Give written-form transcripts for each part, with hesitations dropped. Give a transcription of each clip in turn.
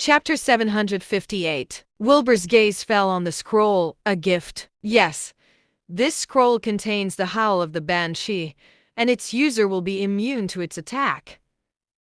Chapter 758. Wilbur's gaze fell on the scroll, a gift. Yes, this scroll contains the howl of the banshee, and its user will be immune to its attack.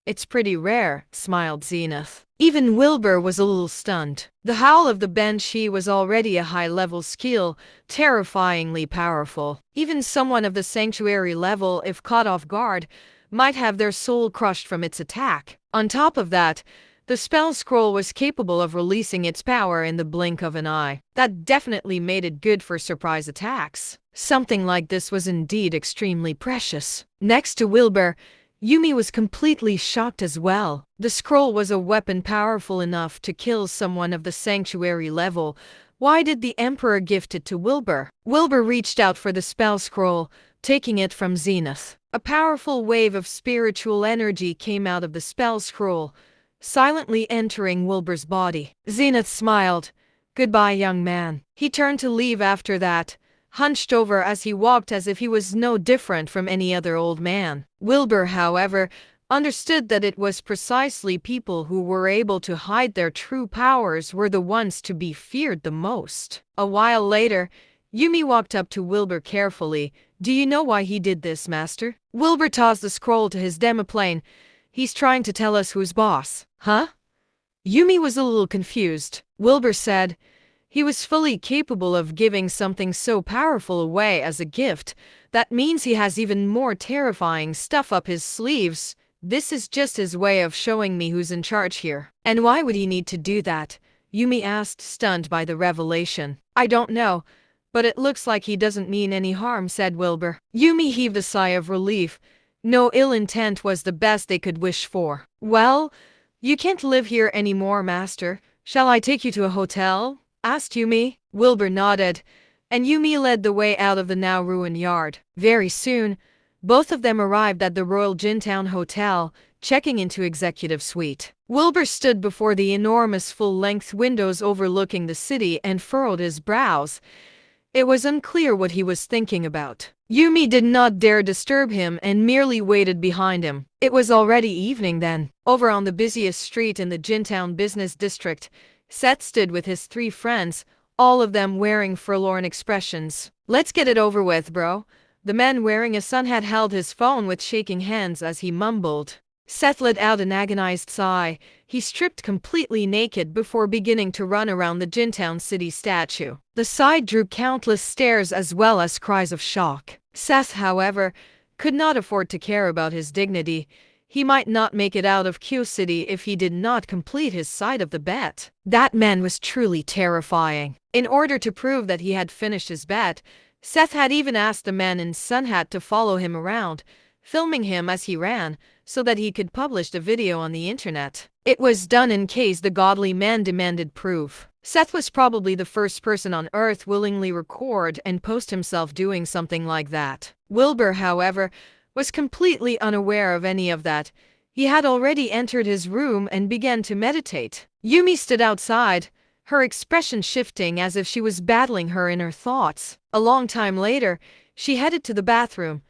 It's pretty rare, smiled Zenith. Even Wilbur was a little stunned. The howl of the banshee was already a high-level skill, terrifyingly powerful. Even someone of the sanctuary level, if caught off guard, might have their soul crushed from its attack. On top of that, the spell scroll was capable of releasing its power in the blink of an eye. That definitely made it good for surprise attacks. Something like this was indeed extremely precious. Next to Wilbur, Yumi was completely shocked as well. The scroll was a weapon powerful enough to kill someone of the sanctuary level. Why did the Emperor gift it to Wilbur? Wilbur reached out for the spell scroll, taking it from Zenith. A powerful wave of spiritual energy came out of the spell scroll, silently entering Wilbur's body. Zenith smiled. Goodbye, young man. He turned to leave after that, hunched over as he walked as if he was no different from any other old man. Wilbur, however, understood that it was precisely people who were able to hide their true powers were the ones to be feared the most. A while later, Yumi walked up to Wilbur carefully. Do you know why he did this, master? Wilbur tossed the scroll to his demoplane. He's trying to tell us who's boss. Huh? Yumi was a little confused. Wilbur said, he was fully capable of giving something so powerful away as a gift. That means he has even more terrifying stuff up his sleeves. This is just his way of showing me who's in charge here. And why would he need to do that? Yumi asked, stunned by the revelation. I don't know, but it looks like he doesn't mean any harm, said Wilbur. Yumi heaved a sigh of relief. No ill intent was the best they could wish for. Well, you can't live here anymore, master. Shall I take you to a hotel? Asked Yumi. Wilbur nodded, and Yumi led the way out of the now ruined yard. Very soon, both of them arrived at the Royal Jintown Hotel, checking into executive suite. Wilbur stood before the enormous full-length windows overlooking the city and furrowed his brows. It was unclear what he was thinking about. Yumi did not dare disturb him and merely waited behind him. It was already evening then. Over on the busiest street in the Jintown business district, Seth stood with his three friends, all of them wearing forlorn expressions. Let's get it over with, bro. The man wearing a sun hat held his phone with shaking hands as he mumbled. Seth let out an agonized sigh. He stripped completely naked before beginning to run around the Jintown City statue. The sight drew countless stares as well as cries of shock. Seth, however, could not afford to care about his dignity. He might not make it out of Q City if he did not complete his side of the bet. That man was truly terrifying. In order to prove that he had finished his bet, Seth had even asked the man in sun hat to follow him around, filming him as he ran, so that he could publish the video on the internet. It was done in case the godly man demanded proof. Seth was probably the first person on Earth willingly record and post himself doing something like that. Wilbur, however, was completely unaware of any of that. He had already entered his room and began to meditate. Yumi stood outside, her expression shifting as if she was battling her inner thoughts. A long time later, she headed to the bathroom.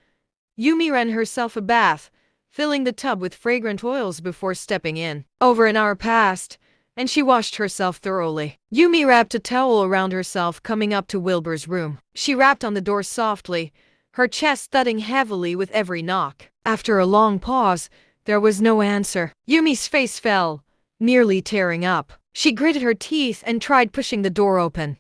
Yumi ran herself a bath, filling the tub with fragrant oils before stepping in. Over an hour passed, and she washed herself thoroughly. Yumi wrapped a towel around herself, coming up to Wilbur's room. She rapped on the door softly, her chest thudding heavily with every knock. After a long pause, there was no answer. Yumi's face fell, nearly tearing up. She gritted her teeth and tried pushing the door open.